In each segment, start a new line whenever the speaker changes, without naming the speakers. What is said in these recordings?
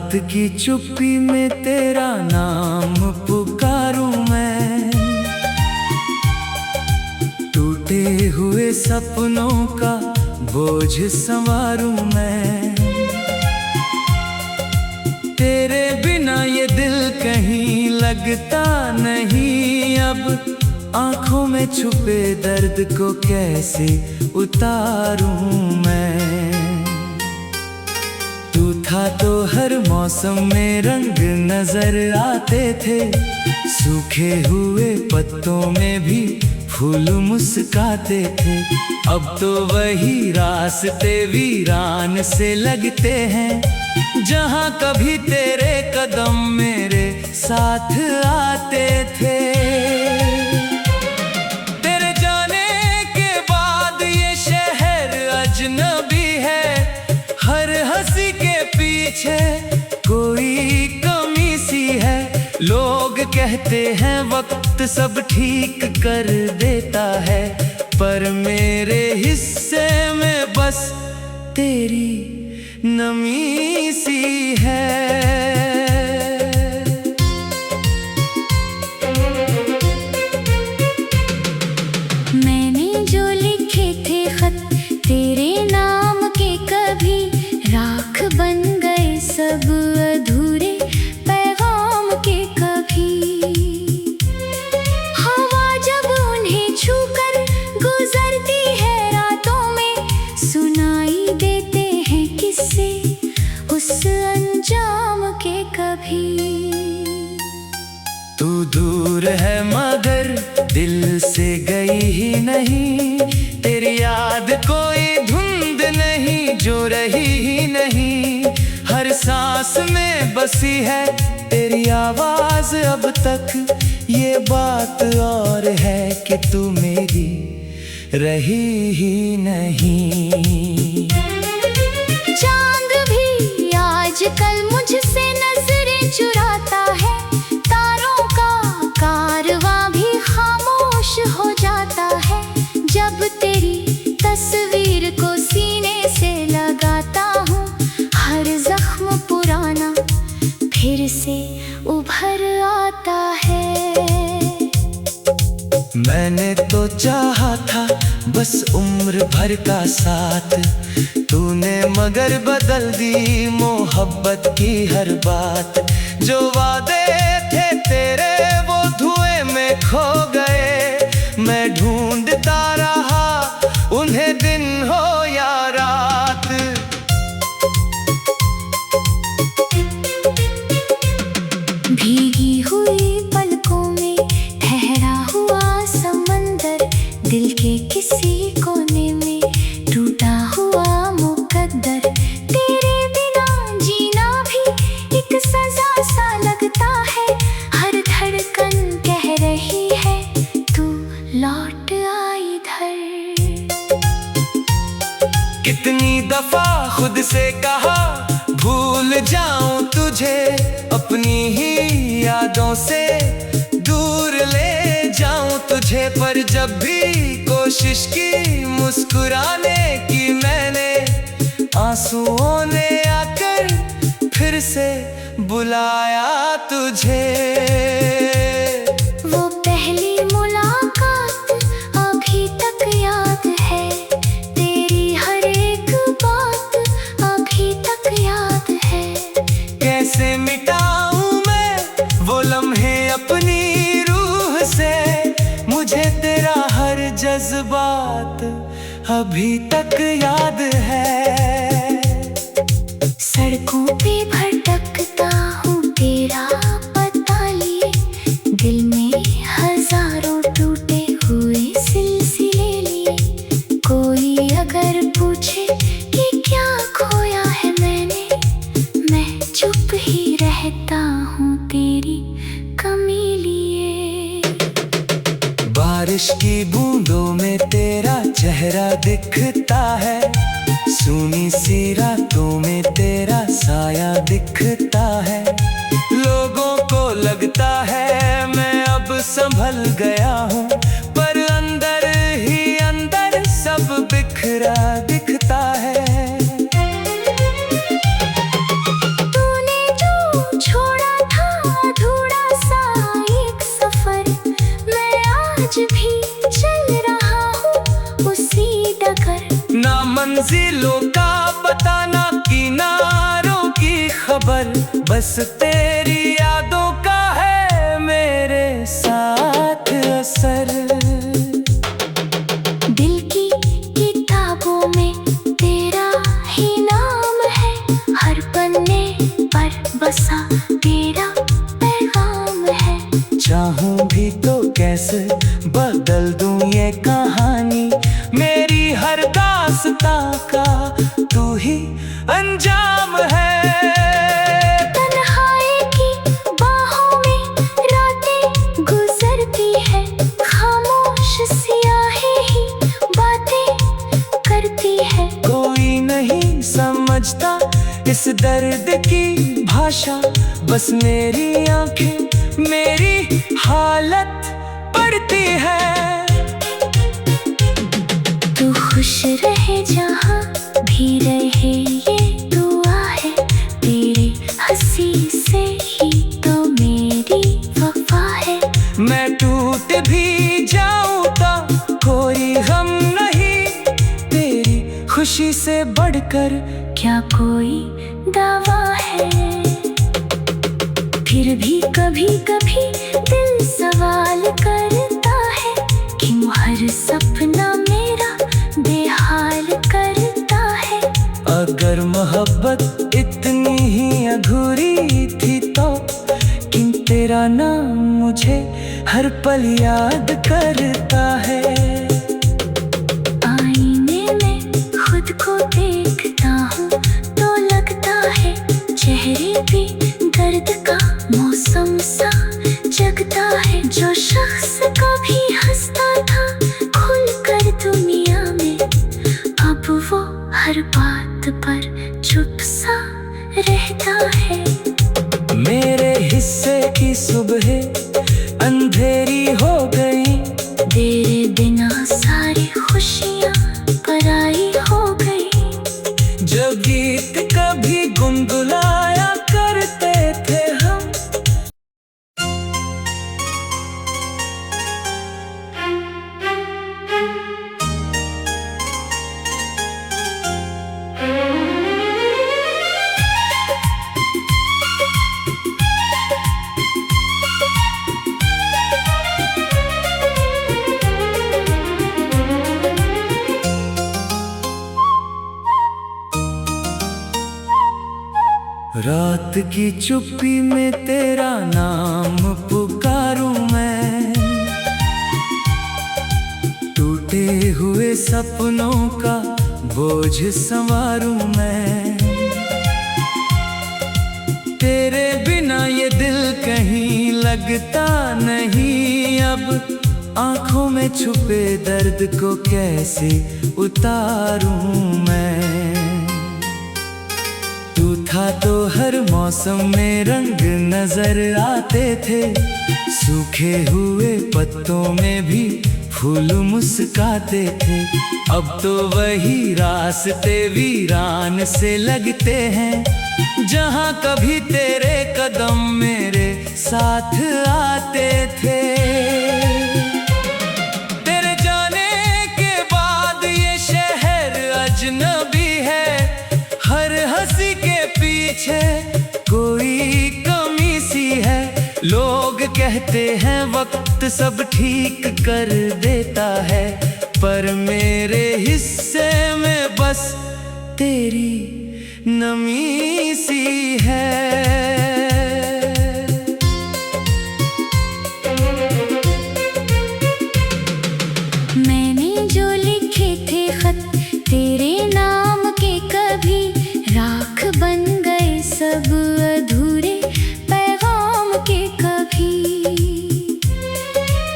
रात की चुप्पी में तेरा नाम पुकारूं मैं, टूटे हुए सपनों का बोझ संवारूं मैं। तेरे बिना ये दिल कहीं लगता नहीं अब, आंखों में छुपे दर्द को कैसे उतारूं मैं। तू था तो हर मौसम में रंग नजर आते थे, सूखे हुए पत्तों में भी फूल मुस्काते थे। अब तो वही रास्ते वीरान से लगते हैं, जहाँ कभी तेरे कदम मेरे साथ आते थे। तेरे जाने के बाद ये शहर अजनबी है, हर हंसी के पीछे कोई कमी सी है। लोग कहते हैं वक्त सब ठीक कर देता है, पर मेरे हिस्से में बस तेरी नमी सी है।
मैंने जो लिखे थे खत तेरे नाम के, कभी राख बन गए सब अधूरे पैगाम के। कभी हवा जब उन्हें छूकर गुजरती है रातों में, सुनाई देते हैं किस्से उस अंजाम के। कभी
तू दूर है मगर दिल से गई ही नहीं, तेरी याद कोई धुंध नहीं जो रही ही नहीं। हर सांस में बसी है तेरी आवाज अब तक, ये बात और है कि तू मेरी रही ही नहीं।
चांद भी आजकल मुझसे नजरें चुराता है, तारों का कारवां भी खामोश हो जाता है। जब तेरी तस्वीर को सीने से लगाता हूँ, हर जख्म पुराना फिर से उभर आता है।
मैंने तो चाहा था बस उम्र भर का साथ, तूने मगर बदल दी मोहब्बत की हर बात। जो वादे थे तेरे वो धुएं में खो गए, मैं ढूंढता रहा उन्हें दिन हो या रात।
भीगी हुई पलकों में ठहरा हुआ समंदर, दिल के किसी कोने में टूटा हुआ मुकद्दर। तेरे बिना जीना भी एक सजा सा लगता है, हर धड़कन कह रही है तू लौट आ इधर।
कितनी दफा खुद से कहा भूल जाऊं तुझे, अपनी ही यादों से दूर ले जाऊं तुझे। पर जब भी कोशिश की मुस्कुराने की मैंने, आंसुओं ने आकर फिर से बुलाया तुझे।
वो पहली मुलाकात अभी तक याद है, तेरी हर एक बात अभी तक याद है।
कैसे मिटाऊं मैं वो लम्हे अपनी रूह से, मुझे तेरा हर जज्बात अभी तक याद है।
सड़कों पे भटकता हूँ तेरा पता लिए, दिल में हजारों टूटे हुए सिलसिले लिए। कोई अगर पूछे कि क्या खोया है मैंने, मैं चुप ही रहता हूँ तेरी कमी लिए।
बारिश की बूंदों में तेरा चेहरा दिखता है, सूनी सी रातों में तेरा साया दिखता है। लोगों को लगता है मैं अब संभल गया हूँ, पर अंदर ही अंदर सब बिखरा दिखता है।
तूने जो
बस तेरी यादों का है मेरे साथ असर।
दिल की किताबों में तेरा ही नाम है, हर पन्ने पर बसा तेरा पैगाम है।
चाहूं भी तो कैसे बदल दूं ये कहानी, मेरी हर दास्तां का तू ही अंजाम है।
तन्हाई की बाहों में रातें गुजरती है, खामोश स्याही ही बातें करती है।
कोई नहीं समझता इस दर्द की भाषा, बस मेरी आंखें मेरी हालत पढ़ती है।
तू खुश रहे जहाँ भी रहे ये दुआ है, तेरे हंसी से ही तो मेरी वफा है।
मैं टूट भी जाऊं तो कोई गम नहीं, तेरी खुशी से बढ़कर
क्या कोई दावा है। फिर भी कभी कभी दिल सवाल करता है, क्यों हर सपना मेरा बेहाल करता है।
अगर मोहब्बत इतनी ही अधूरी थी तो क्यों तेरा नाम मुझे हर पल याद करता है।
आईने में खुद को देखता हूँ तो लगता है, चेहरे पे दर्द का मौसम सा जगता है। जो शख्स कभी हंसता था खुलकर दुनिया में, अब वो हर बात पर चुप सा रहता है।
मेरे हिस्से की सुबह अंधेरी हो गई,
तेरे बिना सारी खुशियाँ पराई हो गई।
जो गीत कभी गुनगुनाया करते थे हम, रात की चुप्पी में तेरा नाम पुकारूं मैं, टूटे हुए सपनों का बोझ संवारूं मैं। तेरे बिना ये दिल कहीं लगता नहीं, अब आंखों में छुपे दर्द को कैसे उतारूं मैं। तू था तो हर मौसम में रंग नजर आते थे, सूखे हुए पत्तों में भी फूल मुस्काते थे। अब तो वही रास्ते वीरान से लगते हैं, जहाँ कभी तेरे कदम मेरे साथ आते थे। तेरे जाने के बाद ये शहर अजनबी है, हर हंसी के पीछे कोई कमी सी है। लोग कहते हैं वक्त सब ठीक कर देता है, पर मेरे हिस्से में बस तेरी नमी सी है।
मैंने जो लिखे थे खत तेरे नाम के, कभी राख बन गए सब अधूरे पैगाम के। कभी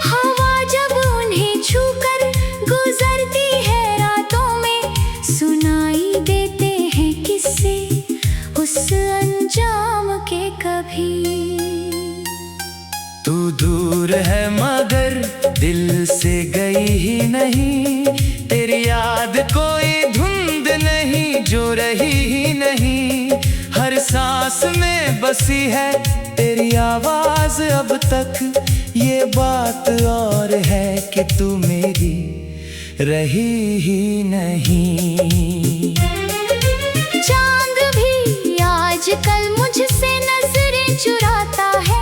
हवा जब उन्हें छूकर गुजरती है रातों में, सुनाई देते हैं किस्से उस अंजाम के। कभी
तू दूर है मगर दिल से गई ही नहीं, तेरी याद कोई धुंध नहीं जो रही ही नहीं। हर सांस में बसी है तेरी आवाज अब तक, ये बात और है कि तू मेरी रही ही नहीं।
चांद भी आजकल मुझसे नजर चुराता है,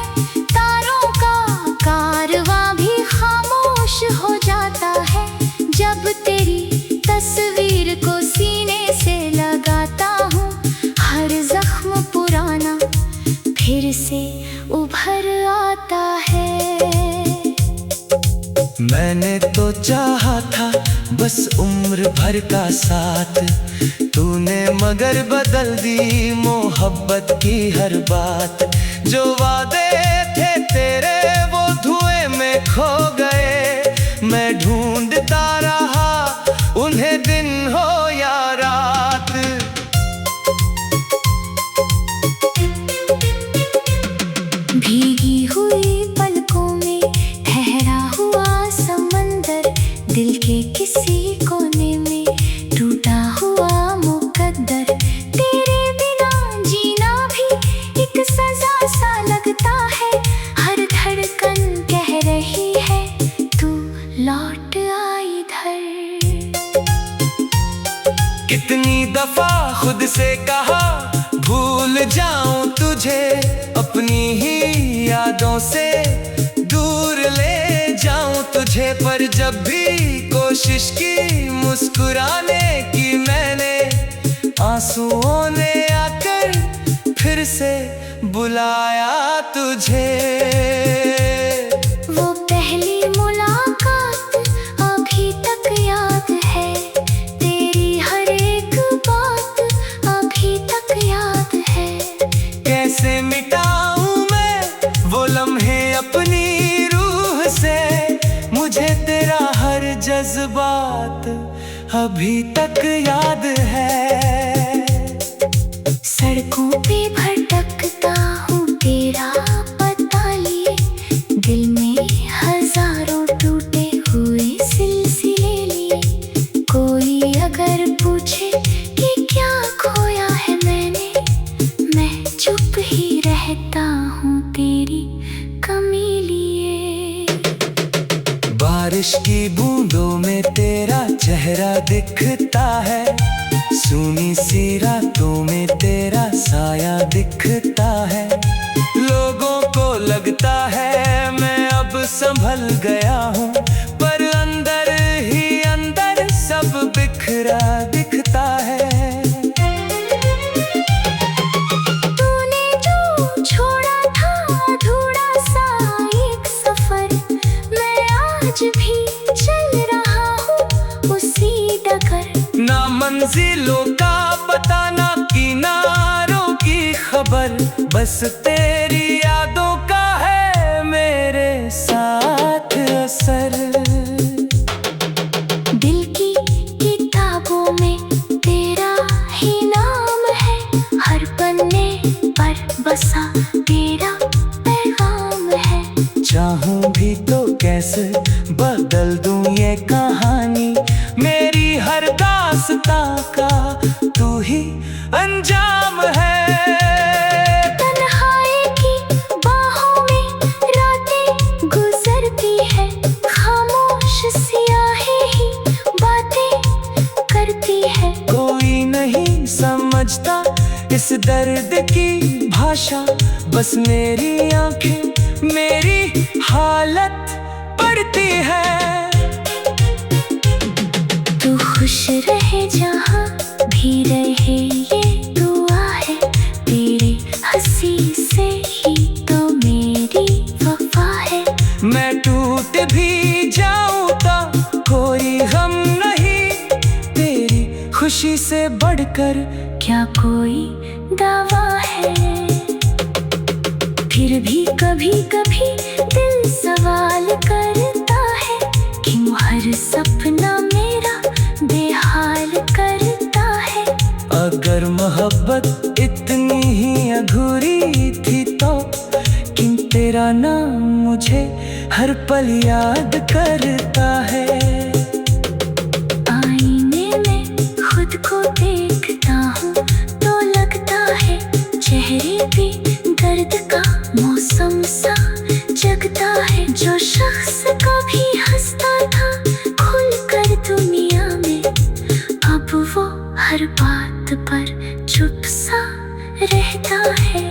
तारों का कारवां भी खामोश हो जाता है। जब तेरी तस्वीर को सीने से लगाता हूँ, हर जख्म पुराना फिर से उभर आता है।
मैंने तो चाहा था बस उम्र भर का साथ, तूने मगर बदल दी मोहब्बत की हर बात। जो वादे थे तेरे वो धुएं में खो गए, मैं ढूंढता रहा उन्हें दिन हो या रात।
भीगी हुई पलकों में ठहरा हुआ समंदर, दिल के किसी कोने में टूटा हुआ मुकद्दर। तेरे बिना जीना भी एक सजा सा लगता है, हर धड़कन कह रही है तू लौट आ इधर।
कितनी दफा खुद से कहा भूल जाऊं तुझे, अपनी ही यादों से दूर ले जाऊं तुझे। पर जब भी कोशिश की मुस्कुराने की मैंने, आंसुओं ने आकर फिर से बुलाया तुझे।
वो पहली मुलाकात अभी तक याद है, तेरी हर एक बात अभी तक याद है।
कैसे मिटाऊं मैं वो लम्हे अपनी रूह से, मुझे तेरा हर जज्बात अभी तक याद है।
सड़कों पे भटकता हूँ तेरा पता लिए, दिल में हजारों टूटे हुए सिलसिले लिए। कोई अगर पूछे कि क्या खोया है मैंने, मैं चुप ही रहता हूँ तेरी कमी लिए।
बारिश की बूंदों में तेरा चेहरा दिखता है, सूनी सी रातों में तेरा साया दिखता है। लोगों को लगता है मैं अब संभल गया हूँ, पर अंदर ही अंदर सब बिखरा दिखता है।
तूने जो छोड़ा था अधूरा सा एक सफर, मैं आज भी चल रहा हूँ उसी डगर।
ना मंजिलों का पता ना किनारों की खबर, बस तेरी यादों का है मेरे साथ असर।
दिल की किताबों में तेरा ही नाम है, हर पन्ने पर बसा तेरा पैगाम है।
चाहूं भी तो कैसे बदल दूं ये कहानी, मेरी हर दास्तां का तू ही अंजाम है।
तन्हाई की बाहों में रातें गुजरती है, खामोश स्याही ही बातें करती है।
कोई नहीं समझता इस दर्द की भाषा, बस मेरी आंखें मेरी हालत पढ़ती है।
तू खुश रहे जहाँ भी रहे ये दुआ है, तेरे हंसी से ही तो मेरी वफा है।
मैं टूट भी जाऊं तो कोई गम नहीं, तेरी खुशी से बढ़कर
क्या कोई दावा है। फिर भी कभी कभी दिल सवाल करता है, क्यों हर सपना मेरा बेहाल करता है।
अगर मोहब्बत इतनी ही अधूरी थी तो किन तेरा नाम मुझे हर पल याद करता है।
आईने में खुद को देखता हूँ तो लगता है चेहरे पे दर्द का मौसम सा जगता है। जो शख्स कभी हंसता था खुलकर दुनिया में, अब वो हर बात पर चुप सा रहता है।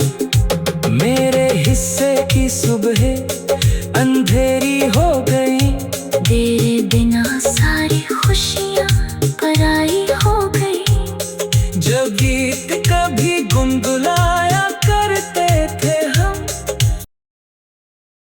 मेरे किस्से की सुबह